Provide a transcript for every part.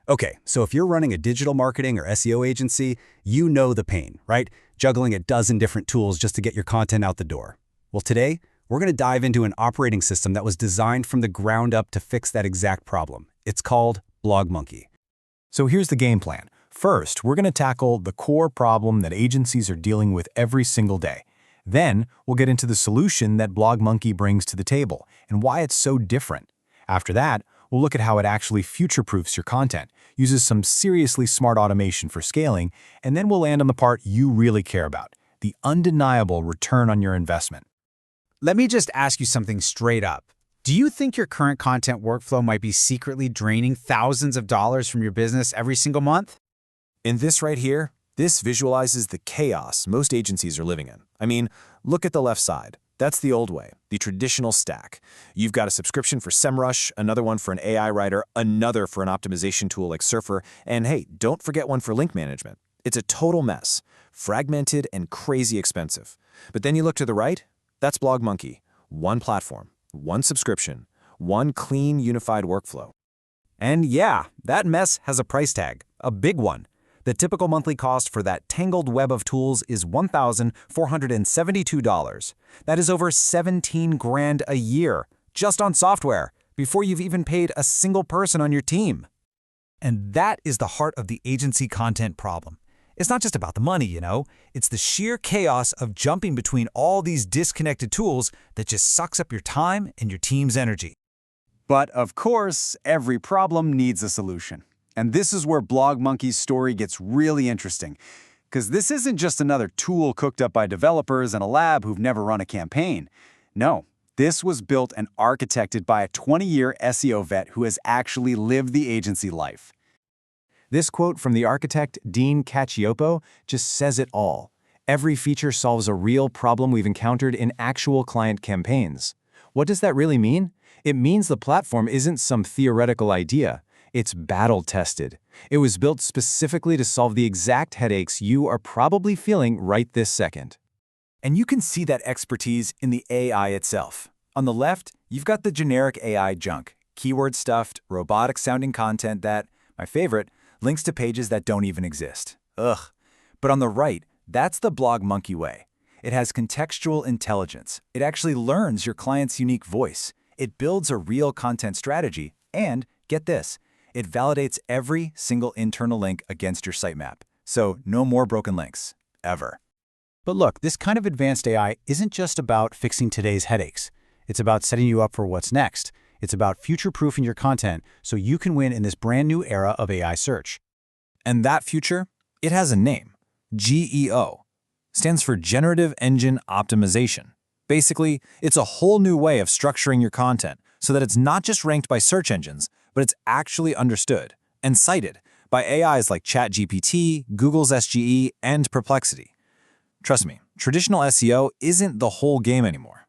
Okay, so if you're running a digital marketing or SEO agency, you know the pain, right? Juggling a dozen different tools just to get your content out the door. Well, today, we're going to dive into an operating system that was designed from the ground up to fix that exact problem. It's called Monkee. So here's the game plan. First, we're going to tackle the core problem that agencies are dealing with every single day. Then, we'll get into the solution that Monkee brings to the table and why it's so different. After that, we'll look at how it actually future-proofs your content, uses some seriously smart automation for scaling, and then we'll land on the part you really care about, the undeniable return on your investment. Let me just ask you something straight up. Do you think your current content workflow might be secretly draining thousands of dollars from your business every single month? In this right here, this visualizes the chaos most agencies are living in. I mean, look at the left side. That's the old way, the traditional stack. You've got a subscription for Semrush, another one for an AI writer, another for an optimization tool like Surfer, and hey, don't forget one for link management. It's a total mess, fragmented and crazy expensive. But then you look to the right, that's Monkee. One platform, one subscription, one clean, unified workflow. And yeah, that mess has a price tag, a big one. The typical monthly cost for that tangled web of tools is $1,472. That is over 17 grand a year, just on software, before you've even paid a single person on your team. And that is the heart of the agency content problem. It's not just about the money, you know. It's the sheer chaos of jumping between all these disconnected tools that just sucks up your time and your team's energy. But of course, every problem needs a solution. And this is where Monkee's story gets really interesting. Because this isn't just another tool cooked up by developers in a lab who've never run a campaign. No, this was built and architected by a 20-year SEO vet who has actually lived the agency life. This quote from the architect, Dean Cacioppo, just says it all. Every feature solves a real problem we've encountered in actual client campaigns. What does that really mean? It means the platform isn't some theoretical idea. It's battle-tested. It was built specifically to solve the exact headaches you are probably feeling right this second. And you can see that expertise in the AI itself. On the left, you've got the generic AI junk, keyword-stuffed, robotic-sounding content that, my favorite, links to pages that don't even exist. Ugh. But on the right, that's the Monkee way. It has contextual intelligence. It actually learns your client's unique voice. It builds a real content strategy, and, get this, it validates every single internal link against your sitemap. So no more broken links, ever. But look, this kind of advanced AI isn't just about fixing today's headaches. It's about setting you up for what's next. It's about future-proofing your content so you can win in this brand new era of AI search. And that future, it has a name. GEO. Stands for Generative Engine Optimization. Basically, it's a whole new way of structuring your content so that it's not just ranked by search engines, but it's actually understood and cited by AIs like ChatGPT, Google's SGE, and Perplexity. Trust me, traditional SEO isn't the whole game anymore.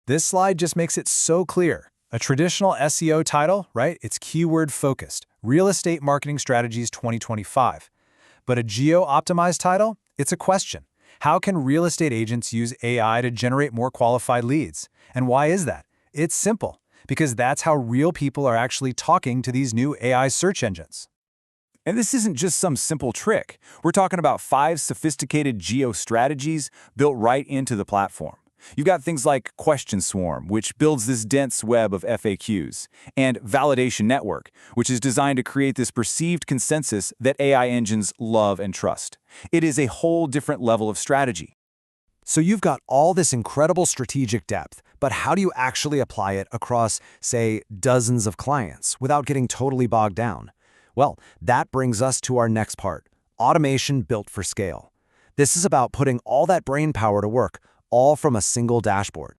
This slide just makes it so clear. A traditional SEO title, right? It's keyword-focused, Real Estate Marketing Strategies 2025. But a geo-optimized title? It's a question. How can real estate agents use AI to generate more qualified leads? And why is that? It's simple. Because that's how real people are actually talking to these new AI search engines. And this isn't just some simple trick. We're talking about 5 sophisticated geo strategies built right into the platform. You've got things like Question Swarm, which builds this dense web of FAQs, and Validation Network, which is designed to create this perceived consensus that AI engines love and trust. It is a whole different level of strategy. So you've got all this incredible strategic depth, but how do you actually apply it across, say, dozens of clients without getting totally bogged down? Well, that brings us to our next part, automation built for scale. This is about putting all that brain power to work, all from a single dashboard.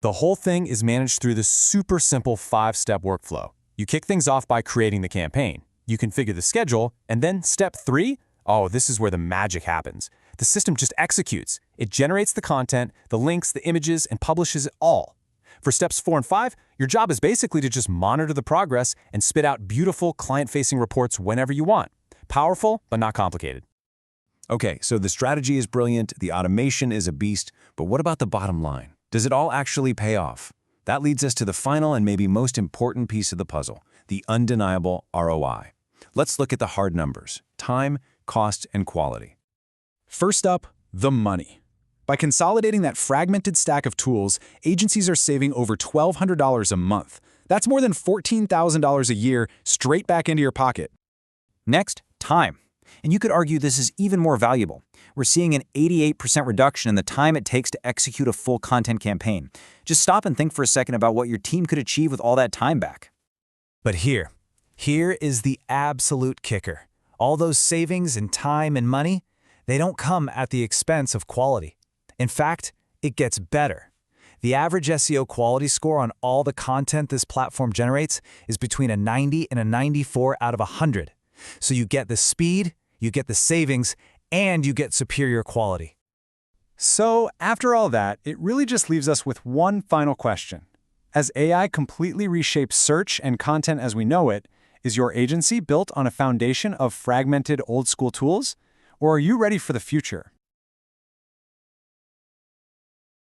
The whole thing is managed through the super simple 5-step workflow. You kick things off by creating the campaign. You configure the schedule, and then step 3? Oh, this is where the magic happens. The system just executes. It generates the content, the links, the images, and publishes it all. For steps 4 and 5, your job is basically to just monitor the progress and spit out beautiful client-facing reports whenever you want. Powerful, but not complicated. Okay, so the strategy is brilliant, the automation is a beast, but what about the bottom line? Does it all actually pay off? That leads us to the final and maybe most important piece of the puzzle, the undeniable ROI. Let's look at the hard numbers: time, cost, and quality. First up, the money. By consolidating that fragmented stack of tools, agencies are saving over $1,200 a month. That's more than $14,000 a year straight back into your pocket. Next, time. And you could argue this is even more valuable. We're seeing an 88% reduction in the time it takes to execute a full content campaign. Just stop and think for a second about what your team could achieve with all that time back. But here is the absolute kicker. All those savings in time and money, they don't come at the expense of quality. In fact, it gets better. The average SEO quality score on all the content this platform generates is between a 90 and a 94 out of 100. So you get the speed, you get the savings, and you get superior quality. So, after all that, it really just leaves us with one final question. As AI completely reshapes search and content as we know it, is your agency built on a foundation of fragmented old-school tools? Or are you ready for the future?